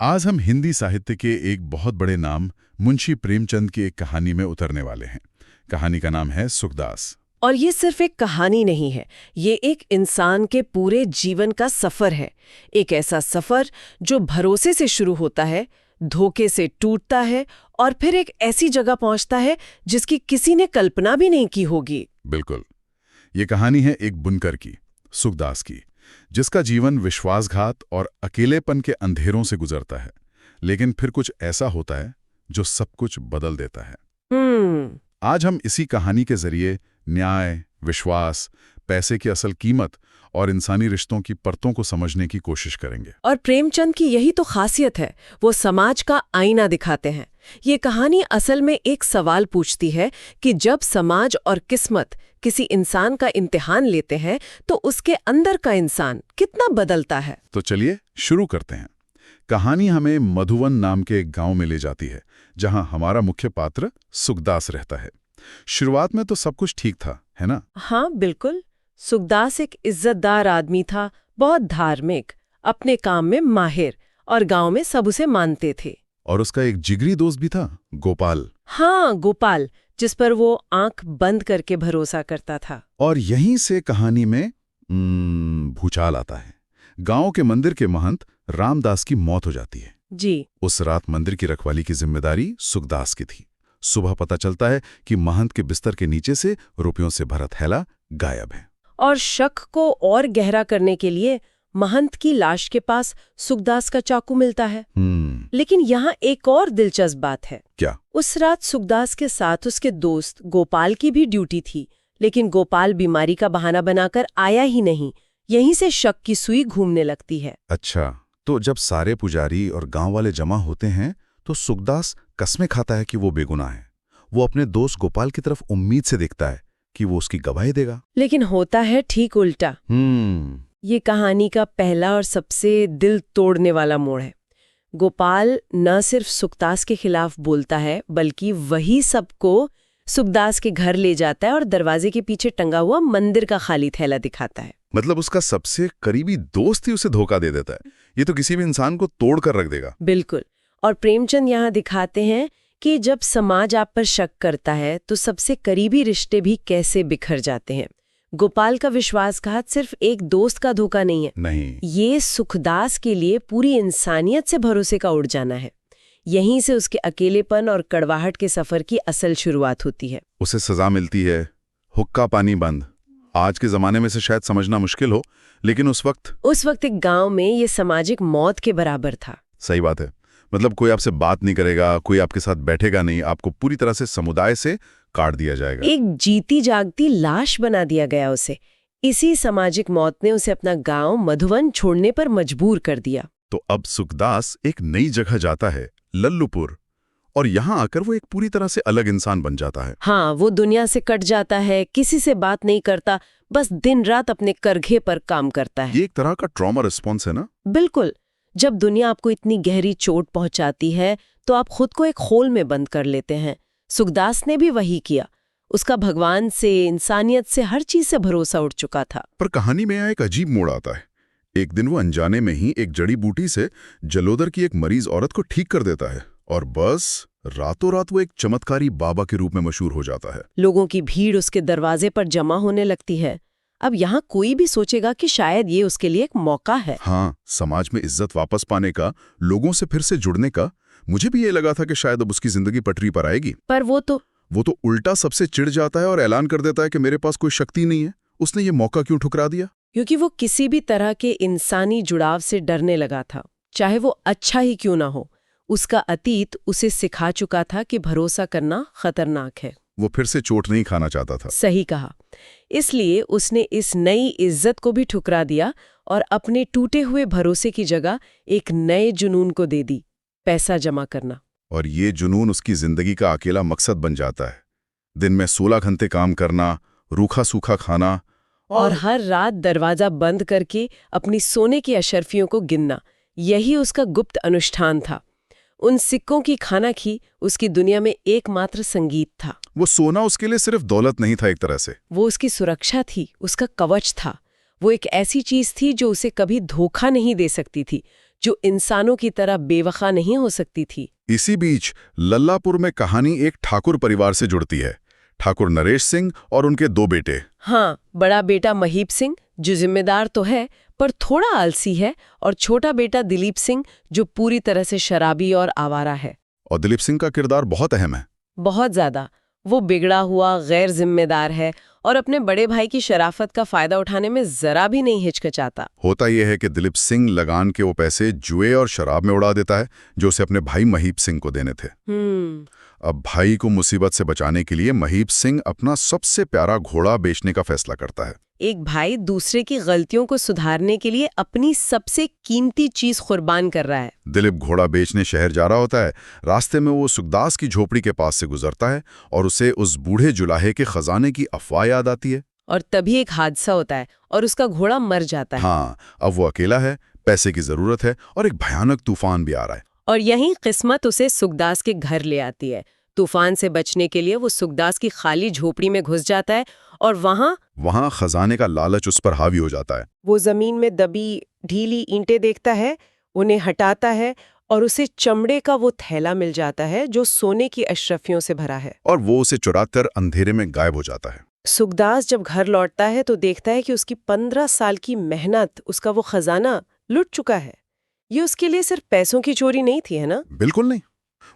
आज हम हिंदी साहित्य के एक बहुत बड़े नाम मुंशी प्रेमचंद की एक कहानी में उतरने वाले हैं। कहानी का नाम है सुखदास। और ये सिर्फ एक कहानी नहीं है, ये एक इंसान के पूरे जीवन का सफर है। एक ऐसा सफर जो भरोसे से शुरू होता है, धोखे से टूटता है और फिर एक ऐसी जगह पहुंचता है जिसकी किसी ने कल्पना भी नहीं की होगी। बिल्कुल, ये कहानी है एक बुनकर की, सुखदास की, जिसका जीवन विश्वासघात और अकेलेपन के अंधेरों से गुजरता है। लेकिन फिर कुछ ऐसा होता है जो सब कुछ बदल देता है। आज हम इसी कहानी के जरिए न्याय, विश्वास, पैसे की असल कीमत और इंसानी रिश्तों की परतों को समझने की कोशिश करेंगे। और प्रेमचंद की यही तो खासियत है, वो समाज का आईना दिखाते हैं। ये कहानी असल में एक सवाल पूछती है कि जब समाज और किस्मत किसी इंसान का इम्तिहान लेते हैं तो उसके अंदर का इंसान कितना बदलता है। तो चलिए शुरू करते हैं। कहानी हमें मधुवन नाम के एक गांव में ले जाती है, जहां हमारा मुख्य पात्र सुखदास रहता है। शुरुआत में तो सब कुछ ठीक था, है ना? हाँ बिल्कुल। सुखदास एक इज्जतदार आदमी था, बहुत धार्मिक, अपने काम में माहिर और गांव में सब उसे मानते थे। और उसका एक जिगरी दोस्त भी था, गोपाल। हाँ, गोपाल, जिस पर वो आंख बंद करके भरोसा करता था। और यहीं से कहानी में भूचाल आता है। गांव के मंदिर के महंत रामदास की मौत हो जाती है जी। उस रात मंदिर की रखवाली की जिम्मेदारी सुखदास की थी। सुबह पता चलता है कि महंत के बिस्तर के नीचे से रुपयों से भरा थैला गायब है। और शक को और गहरा करने के लिए महंत की लाश के पास सुखदास का चाकू मिलता है। लेकिन यहाँ एक और दिलचस्प बात है। क्या? उस रात सुखदास के साथ उसके दोस्त गोपाल की भी ड्यूटी थी, लेकिन गोपाल बीमारी का बहाना बनाकर आया ही नहीं। यहीं से शक की सुई घूमने लगती है। अच्छा, तो जब सारे पुजारी और गांव वाले जमा होते हैं तो सुखदास कसमें खाता है कि वो बेगुनाह है। वो अपने दोस्त गोपाल की तरफ उम्मीद से देखता है कि वो उसकी गवाही देगा। लेकिन होता है ठीक उल्टा। ये कहानी का पहला और सबसे दिल तोड़ने वाला मोड़ है। गोपाल न सिर्फ सुखदास के खिलाफ बोलता है, बल्कि वही सबको सुखदास के घर ले जाता है और दरवाजे के पीछे टंगा हुआ मंदिर का खाली थैला दिखाता है। मतलब उसका सबसे करीबी दोस्त ही उसे धोखा दे देता है। ये तो किसी भी इंसान को तोड़ कर रख देगा। बिल्कुल। और प्रेमचंद यहाँ दिखाते हैं कि जब समाज आप पर शक करता है तो सबसे करीबी रिश्ते भी कैसे बिखर जाते हैं। गोपाल का विश्वासघात सिर्फ एक दोस्त का धोखा नहीं है। नहीं, ये सुखदास के लिए पूरी इंसानियत से भरोसे का उड़ जाना है। यहीं से उसके अकेलेपन और कड़वाहट के सफर की असल शुरुआत होती है। उसे सजा मिलती है, हुक्का पानी बंद। आज के जमाने में से शायद समझना मुश्किल हो, लेकिन उस वक्त एक गांव में ये सामाजिक मौत के बराबर था। सही बात है। मतलब कोई आपसे बात नहीं करेगा, कोई आपके साथ बैठेगा नहीं, आपको पूरी तरह से समुदाय से काट दिया जाएगा। एक जीती जागती लाश बना दिया गया उसे। इसी सामाजिक मौत ने उसे अपना गांव मधुवन छोड़ने पर मजबूर कर दिया। तो अब सुखदास एक नई जगह जाता है, लल्लूपुर, और यहाँ आकर वो एक पूरी तरह से अलग इंसान बन जाता है। हाँ, वो दुनिया से कट जाता है, किसी से बात नहीं करता, बस दिन रात अपने करघे पर काम करता है। ये एक तरह का ट्रॉमा रिस्पॉन्स है ना? बिल्कुल। जब दुनिया आपको इतनी गहरी चोट पहुंचाती है तो आप खुद को एक खोल में बंद कर लेते हैं। सुखदास ने भी वही किया। उसका भगवान से, इंसानियत से, हर चीज से भरोसा उठ चुका था। पर कहानी में यहाँ एक अजीब मोड़ आता है। एक दिन वो अनजाने में ही एक जड़ी बूटी से जलोदर की एक मरीज औरत को ठीक कर देता है, और बस रातों रात वो एक चमत्कारी बाबा के रूप में मशहूर हो जाता है। लोगों की भीड़ उसके दरवाजे पर जमा होने लगती है। अब यहाँ कोई भी सोचेगा कि शायद ये उसके लिए एक मौका है। हाँ, समाज में इज्जत वापस पाने का, लोगों से फिर से जुड़ने का। मुझे भी ये लगा था कि शायद अब उसकी जिंदगी पटरी पर आएगी। पर वो तो उल्टा सबसे चिढ़ जाता है और ऐलान कर देता है कि मेरे पास कोई शक्ति नहीं है। उसने ये मौका क्यों ठुकरा दिया? क्योंकि वो किसी भी तरह के इंसानी जुड़ाव से डरने लगा था, चाहे वो अच्छा ही क्यों ना हो। उसका अतीत उसे सिखा चुका था कि भरोसा करना खतरनाक है। वो फिर से चोट नहीं खाना चाहता था। सही कहा। इसलिए उसने इस नई इज्जत को भी ठुकरा दिया और अपने टूटे हुए भरोसे की जगह एक नए जुनून को दे दी, पैसा जमा करना। और ये जुनून उसकी जिंदगी का अकेला मकसद बन जाता है। दिन में 16 घंटे काम करना, रूखा सूखा खाना, और हर रात दरवाजा बंद करके अपनी सोने की अशर्फियों को गिनना। यही उसका गुप्त अनुष्ठान था। उन सिक्कों की खानाखी उसकी दुनिया में एकमात्र संगीत था। वो सोना उसके लिए सिर्फ दौलत नहीं था, एक तरह से वो उसकी सुरक्षा थी, उसका कवच था। वो एक ऐसी चीज थी जो उसे कभी धोखा नहीं दे सकती थी, जो इंसानों की तरह बेवफा नहीं हो सकती थी। इसी बीच लल्लापुर में कहानी एक ठाकुर परिवार से जुड़ती है। ठाकुर नरेश सिंह और उनके 2 बेटे। हाँ, बड़ा बेटा महीप सिंह जो जिम्मेदार तो है पर थोड़ा आलसी है, और छोटा बेटा दिलीप सिंह जो पूरी तरह से शराबी और आवारा है। और दिलीप सिंह का किरदार बहुत अहम है। बहुत ज्यादा। वो बिगड़ा हुआ, गैर जिम्मेदार है और अपने बड़े भाई की शराफत का फायदा उठाने में जरा भी नहीं हिचकिचाता। होता यह है कि दिलीप सिंह लगान के वो पैसे जुए और शराब में उड़ा देता है जो उसे अपने भाई महीप सिंह को देने थे। अब भाई को मुसीबत से बचाने के लिए महीप सिंह अपना सबसे प्यारा घोड़ा बेचने का फैसला करता है। एक भाई दूसरे की गलतियों को सुधारने के लिए अपनी सबसे कीमती चीज कुर्बान कर रहा है। दिलीप घोड़ा बेचने शहर जा रहा होता है। रास्ते में वो सुखदास की झोपड़ी के पास से गुजरता है और उसे उस बूढ़े जुलाहे के खजाने की अफवाह याद आती है। और तभी एक हादसा होता है और उसका घोड़ा मर जाता है। हाँ, अब वो अकेला है, पैसे की जरूरत है और एक भयानक तूफान भी आ रहा है। और यहीं किस्मत उसे सुखदास के घर ले आती है। तूफान से बचने के लिए वो सुखदास की खाली झोपड़ी में घुस जाता है और वहां खजाने का लालच उस पर हावी हो जाता है। वो जमीन में दबी ढीली ईंटें देखता है, उन्हें हटाता है और उसे चमड़े का वो थैला मिल जाता है जो सोने की अशरफियों से भरा है। और वो उसे चुराकर अंधेरे में गायब हो जाता है। सुखदास जब घर लौटता है तो देखता है कि उसकी 15 साल की मेहनत, उसका वो खजाना लुट चुका है। ये उसके लिए सिर्फ पैसों की चोरी नहीं थी, है ना? बिल्कुल नहीं।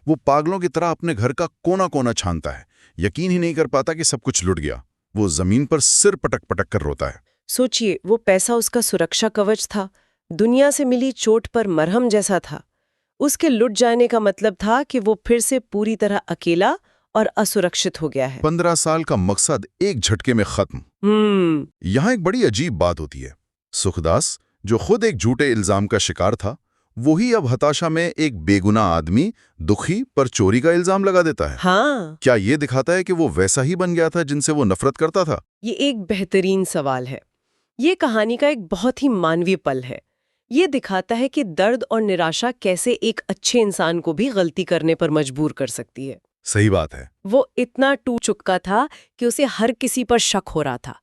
वो पागलों की तरह अपने घर का कोना कोना छानता है, यकीन ही नहीं कर पाता कि सब कुछ लुट गया। वो जमीन पर सिर पटक पटक कर रोता है। सोचिए, वो पैसा उसका सुरक्षा कवच था, दुनिया से मिली चोट पर मरहम जैसा था। उसके लुट जाने का मतलब था कि वो फिर से पूरी तरह अकेला और असुरक्षित हो गया है। 15 साल का मकसद एक झटके में खत्म। यहाँ एक बड़ी अजीब बात होती है। सुखदास, जो खुद एक झूठे इल्जाम का शिकार था, वही अब हताशा में एक बेगुनाह आदमी दुखी पर चोरी का इल्जाम लगा देता है। हाँ। क्या ये दिखाता है कि वो वैसा ही बन गया था जिनसे वो नफरत करता था? ये एक बेहतरीन सवाल है। ये कहानी का एक बहुत ही मानवीय पल है। ये दिखाता है कि दर्द और निराशा कैसे एक अच्छे इंसान को भी गलती करने पर मजबूर कर सकती है। सही बात है। वो इतना टूट चुका था कि उसे हर किसी पर शक हो रहा था।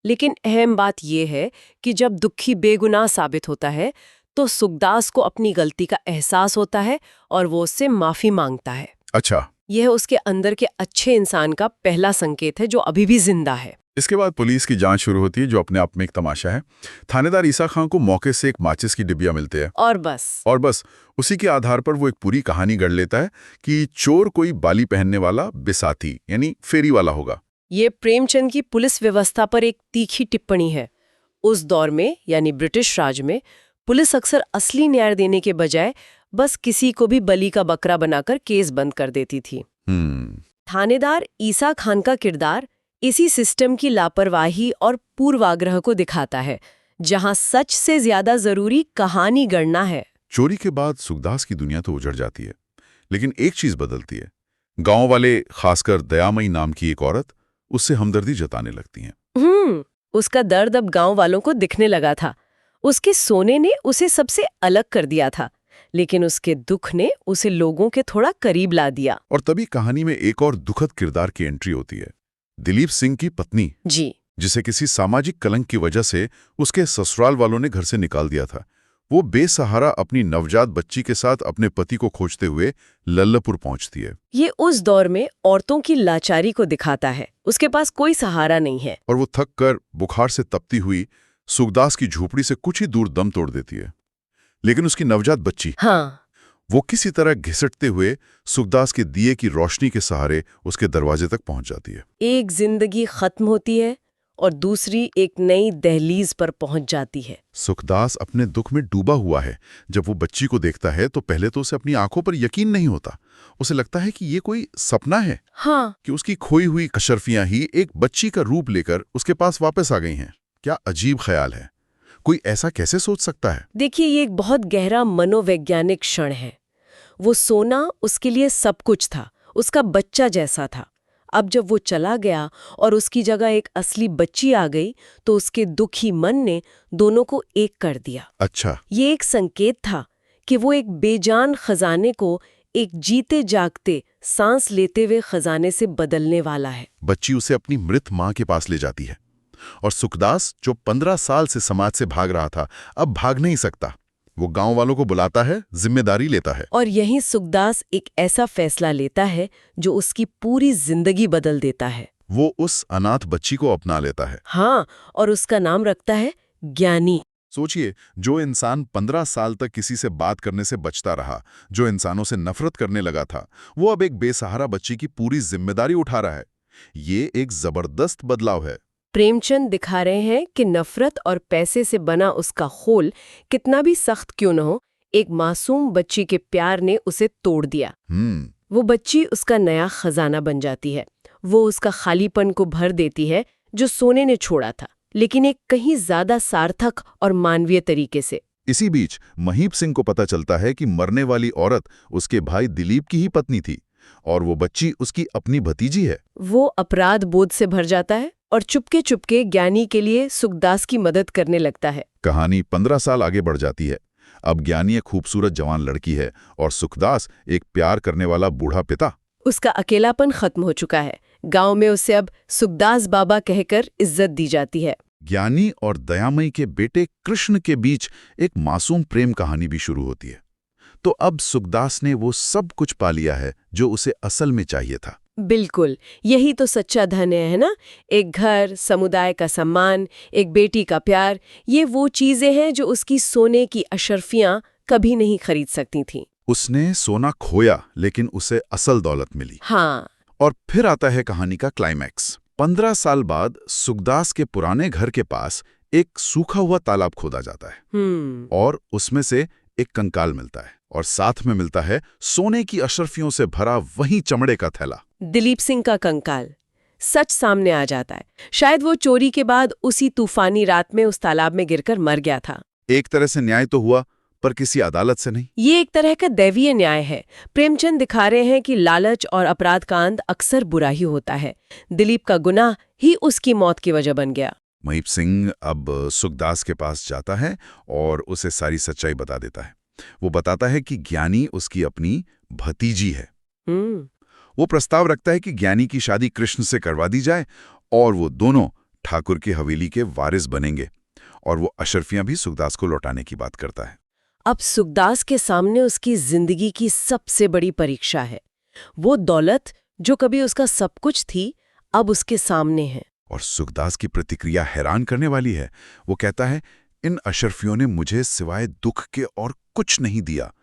लेकिन अहम बात यह है कि जब दुखी बेगुनाह साबित होता है तो सुखदास को अपनी गलती का एहसास होता है और वो उससे माफी मांगता है। अच्छा। यह उसके अंदर के अच्छे इंसान का पहला संकेत है जो अभी भी जिंदा है। इसके बाद पुलिस की जांच शुरू होती है, जो अपने आप में एक तमाशा है। थानेदार ईसा खान को मौके से एक माचिस की डिबिया मिलते हैं और बस उसी के आधार पर वो एक पूरी कहानी गढ़ लेता है कि चोर कोई बाली पहनने वाला बिसाती यानी फेरी वाला होगा। ये प्रेमचंद की पुलिस व्यवस्था पर एक तीखी टिप्पणी है। उस दौर में यानी ब्रिटिश राज में पुलिस अक्सर असली न्याय देने के बजाय बस किसी को भी बली का बकरा बनाकर केस बंद कर देती थी। थानेदार ईसा खान का किरदार इसी सिस्टम की लापरवाही और पूर्वाग्रह को दिखाता है, जहां सच से ज्यादा जरूरी कहानी गढ़ना है। चोरी के बाद सुखदास की दुनिया तो उजड़ जाती है, लेकिन एक चीज बदलती है। गांव वाले, खासकर दयामयी नाम की एक औरत, उससे हमदर्दी जताने लगती हैं। उसका दर्द अब गांव वालों को दिखने लगा था। उसके सोने ने उसे सबसे अलग कर दिया था, लेकिन उसके दुख ने उसे लोगों के थोड़ा करीब ला दिया। और तभी कहानी में एक और दुखद किरदार की एंट्री होती है। दिलीप सिंह की पत्नी जी, जिसे किसी सामाजिक कलंक की वजह से उसके ससुराल वालों ने घर से निकाल दिया था। वो बेसहारा अपनी नवजात बच्ची के साथ अपने पति को खोजते हुए लल्लापुर पहुंचती है। ये उस दौर में औरतों की लाचारी को दिखाता है। उसके पास कोई सहारा नहीं है और वो थक कर बुखार से तपती हुई सुखदास की झोपड़ी से कुछ ही दूर दम तोड़ देती है। लेकिन उसकी नवजात बच्ची, वो किसी तरह घिसटते हुए सुखदास के दिए की रोशनी के सहारे उसके दरवाजे तक पहुंच जाती है। एक जिंदगी खत्म होती है और दूसरी एक नई दहलीज पर पहुंच जाती है। सुखदास अपने दुख में डूबा हुआ है। जब वो बच्ची को देखता है तो पहले तो उसे अपनी आंखों पर यकीन नहीं होता। उसे लगता है कि ये कोई सपना है, कि उसकी खोई हुई अशरफियां ही एक बच्ची का रूप लेकर उसके पास वापस आ गई हैं। क्या अजीब ख्याल है! कोई ऐसा कैसे सोच सकता है? देखिए, ये एक बहुत गहरा मनोवैज्ञानिक क्षण है। वो सोना उसके लिए सब कुछ था, उसका बच्चा जैसा था। अब जब वो चला गया और उसकी जगह एक असली बच्ची आ गई तो उसके दुखी मन ने दोनों को एक कर दिया। अच्छा। ये एक संकेत था कि वो एक बेजान खजाने को एक जीते जागते, सांस लेते हुए खजाने से बदलने वाला है। बच्ची उसे अपनी मृत मां के पास ले जाती है और सुखदास, जो 15 साल से समाज से भाग रहा था, अब भाग नहीं सकता। वो गांव वालों को बुलाता है, जिम्मेदारी लेता है। और यहीं सुखदास एक ऐसा फैसला लेता है जो उसकी पूरी जिंदगी बदल देता है। वो उस अनाथ बच्ची को अपना लेता है। हाँ, और उसका नाम रखता है ज्ञानी। सोचिए, जो इंसान 15 साल तक किसी से बात करने से बचता रहा, जो इंसानों से नफरत करने लगा था, वो अब एक बेसहारा बच्ची की पूरी जिम्मेदारी उठा रहा है। ये एक जबरदस्त बदलाव है। प्रेमचंद दिखा रहे हैं कि नफरत और पैसे से बना उसका खोल कितना भी सख्त क्यों न हो, एक मासूम बच्ची के प्यार ने उसे तोड़ दिया। वो बच्ची उसका नया खजाना बन जाती है। वो उसका खालीपन को भर देती है जो सोने ने छोड़ा था, लेकिन एक कहीं ज्यादा सार्थक और मानवीय तरीके से। इसी बीच महीप सिंह को पता चलता है कि मरने वाली औरत उसके भाई दिलीप की ही पत्नी थी और वो बच्ची उसकी अपनी भतीजी है। वो अपराध बोध से भर जाता है और चुपके चुपके ज्ञानी के लिए सुखदास की मदद करने लगता है। कहानी 15 साल आगे बढ़ जाती है। अब ज्ञानी एक खूबसूरत जवान लड़की है और सुखदास एक प्यार करने वाला बूढ़ा पिता। उसका अकेलापन खत्म हो चुका है। गांव में उसे अब सुखदास बाबा कहकर इज्जत दी जाती है। ज्ञानी और दयामयी के बेटे कृष्ण के बीच एक मासूम प्रेम कहानी भी शुरू होती है। तो अब सुखदास ने वो सब कुछ पा लिया है जो उसे असल में चाहिए था। बिल्कुल, यही तो सच्चा धन है ना? एक घर, समुदाय का सम्मान, एक बेटी का प्यार, ये वो चीजें हैं जो उसकी सोने की अशर्फियां कभी नहीं खरीद सकती थीं। उसने सोना खोया, लेकिन उसे असल दौलत मिली। हाँ। और फिर आता है कहानी का क्लाइमैक्स। 15 साल बाद सुखदास के पुराने घर के पास एक सूखा हुआ तालाब खोदा जाता है और उसमें से एक कंकाल मिलता है और साथ में मिलता है सोने की अशर्फियों से भरा वही चमड़े का थैला। दिलीप सिंह का कंकाल। सच सामने आ जाता है। शायद वो चोरी के बाद उसी तूफानी रात में उस तालाब में गिरकर मर गया था। एक तरह से न्याय तो हुआ, पर किसी अदालत से नहीं। ये एक तरह का दैवीय न्याय है। प्रेमचंद दिखा रहे हैं कि लालच और अपराध का अंत अक्सर बुरा ही होता है। दिलीप का गुनाह ही उसकी मौत की वजह बन गया। महीप सिंह अब सुखदास के पास जाता है और उसे सारी सच्चाई बता देता है। वो बताता है कि ज्ञानी उसकी अपनी भतीजी है। वो प्रस्ताव रखता है कि ज्ञानी की शादी कृष्ण से करवा दी जाए और वो दोनों ठाकुर की हवेली के वारिस बनेंगे, और वो अशर्फियां भी सुखदास को लौटाने की बात करता है। अब सुखदास के सामने उसकी जिंदगी की सबसे बड़ी परीक्षा है। वो दौलत जो कभी उसका सब कुछ थी, अब उसके सामने है। और सुखदास की प्रतिक्रिया हैरान करने वाली है। वो कहता है, इन अशर्फियों ने मुझे सिवाय दुख के और कुछ नहीं दिया।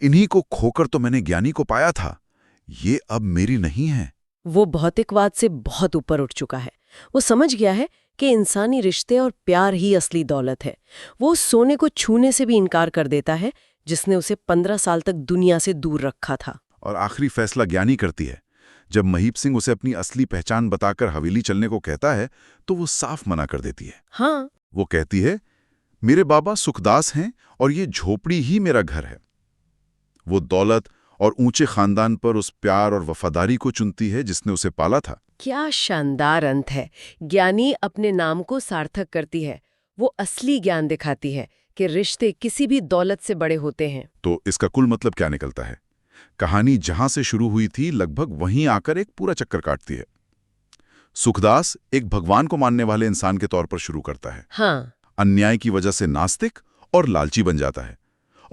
इन्हीं को खोकर तो मैंने ज्ञानी को पाया था। ये अब मेरी नहीं है। वो भौतिकवाद से बहुत ऊपर उठ चुका है। वो समझ गया है कि इंसानी रिश्ते और प्यार ही असली दौलत है। वो सोने को छूने से भी इनकार कर देता है जिसने उसे 15 साल तक दुनिया से दूर रखा था। और आखिरी फैसला ज्ञानी करती है। जब महीप सिंह उसे अपनी असली पहचान बताकर हवेली चलने को कहता है तो वो साफ मना कर देती है। हाँ। वो कहती है, मेरे बाबा सुखदास हैं और ये झोपड़ी ही मेरा घर है। वो दौलत और ऊंचे खानदान पर उस प्यार और वफादारी को चुनती है जिसने उसे पाला था। क्या शानदार अंत है। ज्ञानी अपने नाम को सार्थक करती है। वो असली ज्ञान दिखाती है कि रिश्ते किसी भी दौलत से बड़े होते हैं। तो इसका कुल मतलब क्या निकलता है? कहानी जहां से शुरू हुई थी लगभग वहीं आकर एक पूरा चक्कर काटती है। सुखदास एक भगवान को मानने वाले इंसान के तौर पर शुरू करता है। हाँ। अन्याय की वजह से नास्तिक और लालची बन जाता है,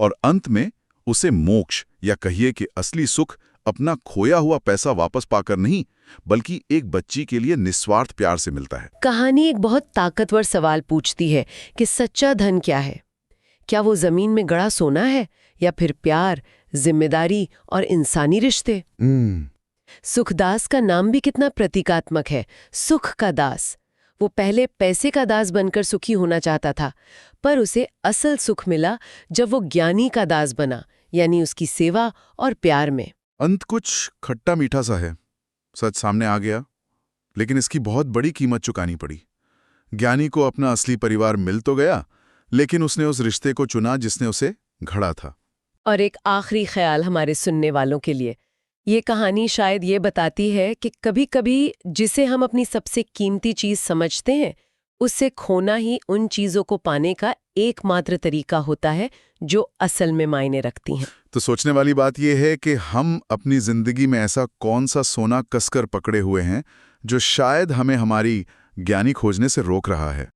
और अंत में उसे मोक्ष या कहिए कि असली सुख अपना खोया हुआ पैसा वापस पाकर नहीं, बल्कि एक बच्ची के लिए निस्वार्थ प्यार से मिलता है। कहानी एक बहुत ताकतवर सवाल पूछती है कि सच्चा धन क्या है? क्या वो जमीन में गड़ा सोना है या फिर प्यार, जिम्मेदारी और इंसानी रिश्ते? सुखदास का नाम भी कितना प्रतीकात्मक है, सुख का दास। वो पहले पैसे का दास बनकर सुखी होना चाहता था, पर उसे असल सुख मिला जब वो ज्ञानी का दास बना, यानी उसकी सेवा और प्यार में। अंत कुछ खट्टा मीठा सा है। सच सामने आ गया, लेकिन इसकी बहुत बड़ी कीमत चुकानी पड़ी। ज्ञानी को अपना असली परिवार मिल तो गया, लेकिन उसने उस रिश्ते को चुना जिसने उसे घड़ा था। और एक आखिरी ख्याल हमारे सुनने वालों के लिए, ये कहानी शायद ये बताती है कि कभी-कभी जिसे हम अपनी सबसे कीमती चीज समझते हैं, उससे खोना ही उन चीजों को पाने का एकमात्र तरीका होता है जो असल में मायने रखती हैं। तो सोचने वाली बात यह है कि हम अपनी जिंदगी में ऐसा कौन सा सोना कसकर पकड़े हुए हैं जो शायद हमें हमारी ज्ञानी खोजने से रोक रहा है।